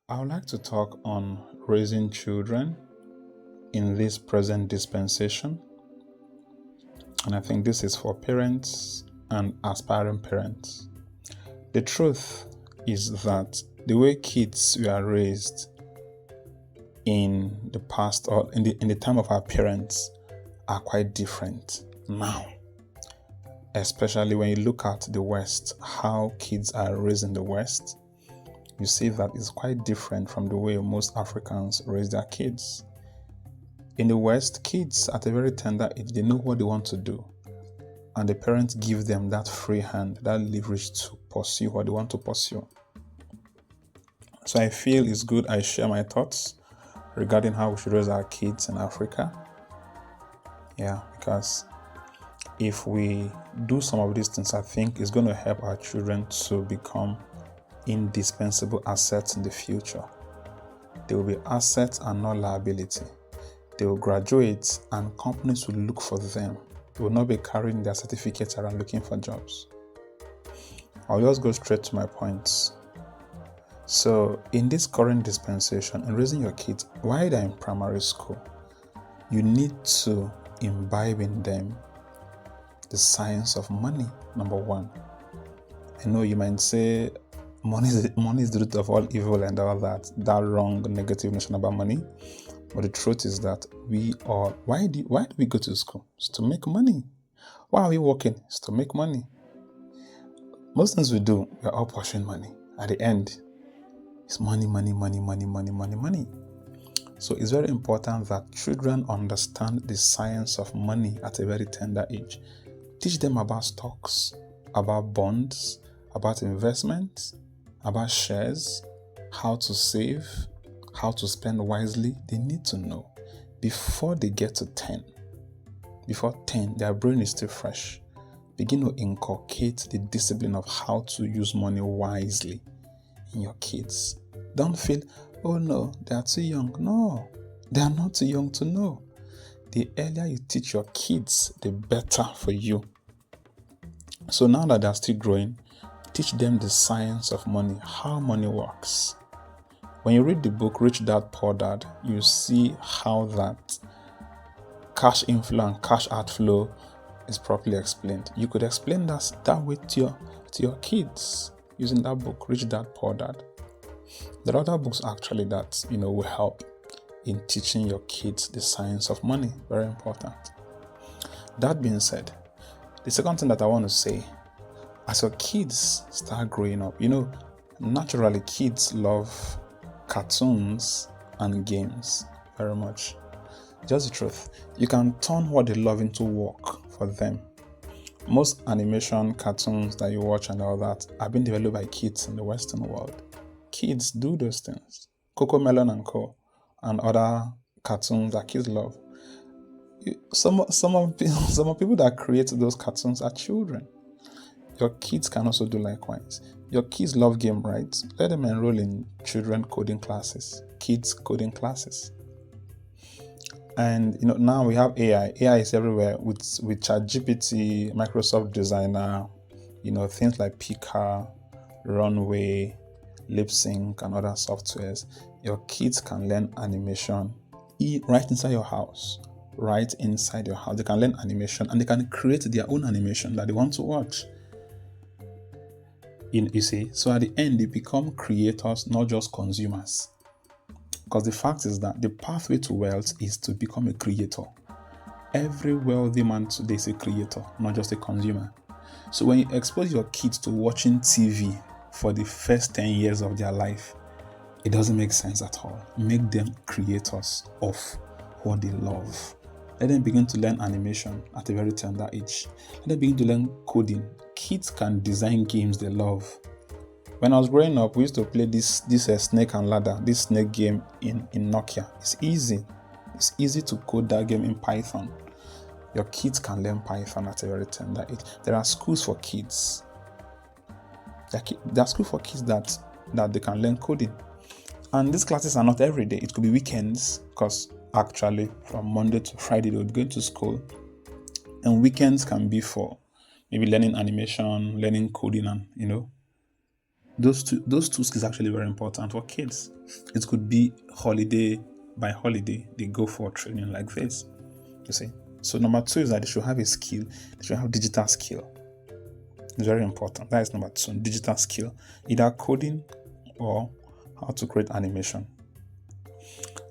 I would like to talk on raising children in this present dispensation. And I think this is for parents and aspiring parents. The truth is that the way kids were raised in the past or in the time of our parents are quite different now. Especially when you look at the West, how kids are raised in the West, you see that it's quite different from the way most Africans raise their kids. In the West, kids at a very tender age, they know what they want to do. And the parents give them that free hand, that leverage to pursue what they want to pursue. So I feel it's good I share my thoughts regarding how we should raise our kids in Africa. Yeah, because if we do some of these things, I think it's going to help our children to become indispensable assets in the future. They will be assets and not liability. They will graduate and companies will look for them. They will not be carrying their certificates around looking for jobs. I'll just go straight to my points. So, in this current dispensation, in raising your kids, while they're in primary school, you need to imbibe in them the science of money, number one. I know you might say money is the root of all evil and all that wrong negative notion about money. But the truth is that why do we go to school? It's to make money. Why are we working? It's to make money. Most things we do, we're all pushing money. At the end, it's money, money, money, money, money, money, money. So it's very important that children understand the science of money at a very tender age. Teach them about stocks, about bonds, about investments, about shares, how to save, how to spend wisely. They need to know before they get to 10. Before 10, their brain is still fresh. Begin to inculcate the discipline of how to use money wisely in your kids. Don't feel, oh no, they are too young. No, they are not too young to know. The earlier you teach your kids, the better for you. So now that they are still growing, teach them the science of money, how money works. When you read the book Rich Dad Poor Dad, you see how that cash inflow and cash outflow is properly explained. You could explain that way to your kids using that book, Rich Dad Poor Dad. There are other books actually that will help in teaching your kids the science of money. Very important. That being said, the second thing that I want to say, as your kids start growing up, naturally kids love cartoons and games very much. Just the truth. You can turn what they love into work for them. Most animation cartoons that you watch and all that have been developed by kids in the Western world. Kids do those things. Coco Melon and Co. and other cartoons that kids love. Some of people that create those cartoons are children. Your kids can also do likewise. Your kids love game, right? Let them enroll in children coding classes, kids coding classes. And now we have AI. AI is everywhere with ChatGPT, Microsoft Designer, things like Pika, Runway, LipSync, and other softwares. Your kids can learn animation right inside your house. Right inside your house. They can learn animation and they can create their own animation that they want to watch. You see, so at the end, they become creators, not just consumers. Because the fact is that the pathway to wealth is to become a creator. Every wealthy man today is a creator, not just a consumer. So when you expose your kids to watching TV for the first 10 years of their life, it doesn't make sense at all. Make them creators of what they love. Let them begin to learn animation at a very tender age. Let them begin to learn coding. Kids can design games they love. When I was growing up, we used to play this snake and ladder, this snake game in Nokia. It's easy. It's easy to code that game in Python. Your kids can learn Python at a very tender age. There are schools for kids. There are schools for kids that they can learn coding. And these classes are not every day. It could be weekends, because actually from Monday to Friday they would go to school. And weekends can be for maybe learning animation, learning coding, and Those two skills are actually very important for kids. It could be holiday by holiday, they go for training like this. You see. So number 2 is that they should have a skill. They should have digital skill. It's very important. That is number 2, digital skill. Either coding or how to create animation.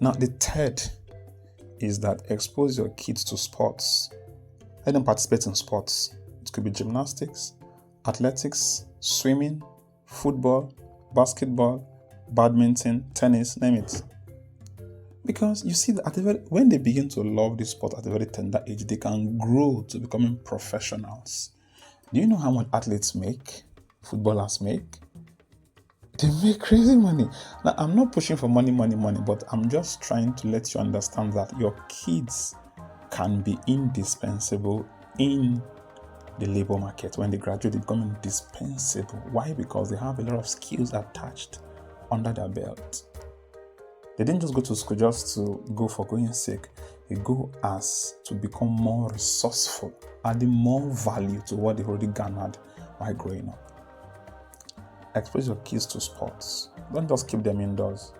Now the third is that expose your kids to sports. Let them participate in sports. It could be gymnastics, athletics, swimming, football, basketball, badminton, tennis, name it. Because you see that when they begin to love this sport at a very tender age, they can grow to becoming professionals. Do you know how much athletes make? Footballers make? They make crazy money. Now, I'm not pushing for money, but I'm just trying to let you understand that your kids can be indispensable in the labor market. When they graduate, they become indispensable. Why? Because they have a lot of skills attached under their belt. They didn't just go to school just to go for going sake. They go as to become more resourceful, adding more value to what they already garnered while growing up. Expose your kids to sports. Don't just keep them indoors.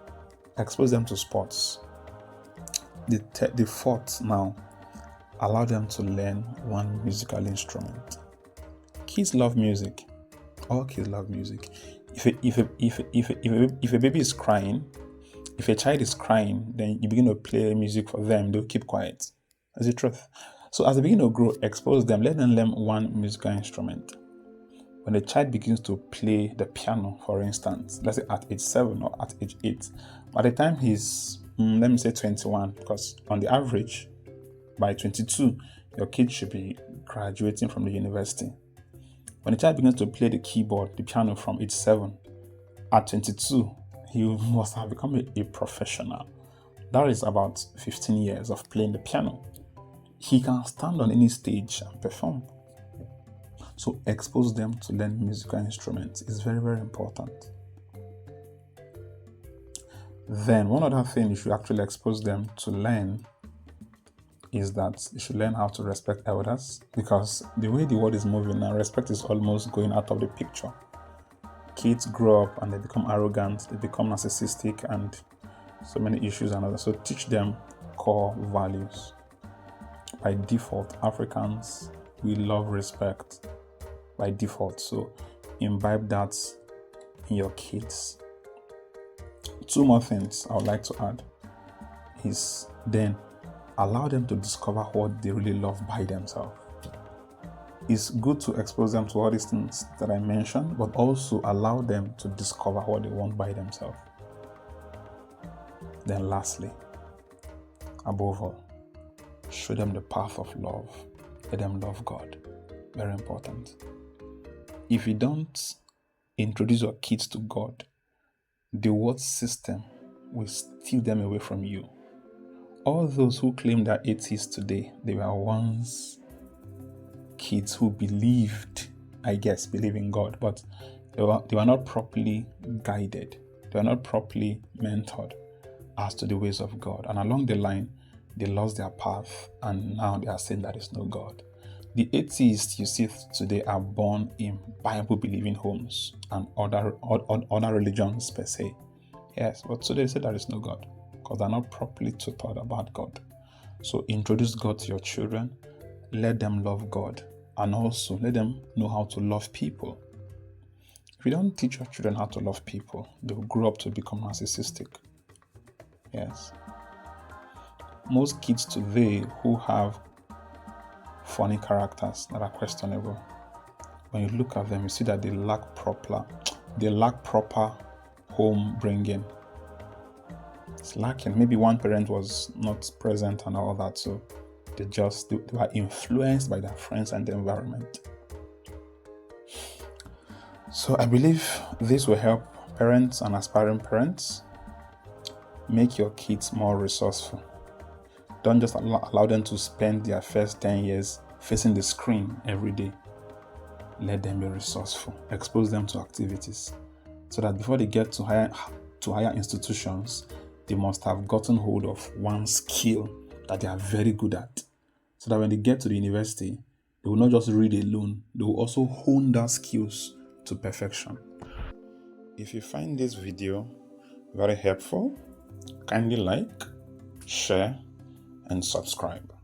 Expose them to sports. The fourth now, allow them to learn one musical instrument. Kids love music. All kids love music. If a baby is crying, if a child is crying, then you begin to play music for them, they'll keep quiet. That's the truth. So as they begin to grow, expose them, let them learn one musical instrument. When a child begins to play the piano, for instance, let's say at age 7 or at age 8, by the time he's, let me say 21, because on the average, by 22, your kid should be graduating from the university. When a child begins to play the keyboard, the piano from age 7, at 22, he must have become a professional. That is about 15 years of playing the piano. He can stand on any stage and perform. So expose them to learn musical instruments. It's very, very important. Then one other thing you should actually expose them to learn is that they should learn how to respect elders, because the way the world is moving now, respect is almost going out of the picture. Kids grow up and they become arrogant, they become narcissistic, and so many issues and others. So teach them core values. By default, Africans, we love respect by default. So imbibe that in your kids. 2 more things I would like to add is then allow them to discover what they really love by themselves. It's good to expose them to all these things that I mentioned, but also allow them to discover what they want by themselves. Then lastly, above all, show them the path of love. Let them love God. Very important. If you don't introduce your kids to God, the world system will steal them away from you. All those who claim they're atheists today, they were once kids who believe in God, but they were not properly guided. They were not properly mentored as to the ways of God. And along the line, they lost their path, and now they are saying there is no God. The atheists you see today are born in Bible-believing homes and other religions per se. Yes, but today they say there is no God because they're not properly taught about God. So introduce God to your children. Let them love God, and also let them know how to love people. If you don't teach your children how to love people, they will grow up to become narcissistic. Yes. Most kids today who have funny characters that are questionable, when you look at them, you see that they lack proper home bringing. It's lacking. Maybe one parent was not present and all that, so they were influenced by their friends and the environment. So I believe this will help parents and aspiring parents make your kids more resourceful. Don't just allow them to spend their first 10 years facing the screen every day. Let them be resourceful. Expose them to activities so that before they get to higher institutions, they must have gotten hold of one skill that they are very good at. So that when they get to the university, they will not just read alone. They will also hone their skills to perfection. If you find this video very helpful, kindly like, share, and subscribe.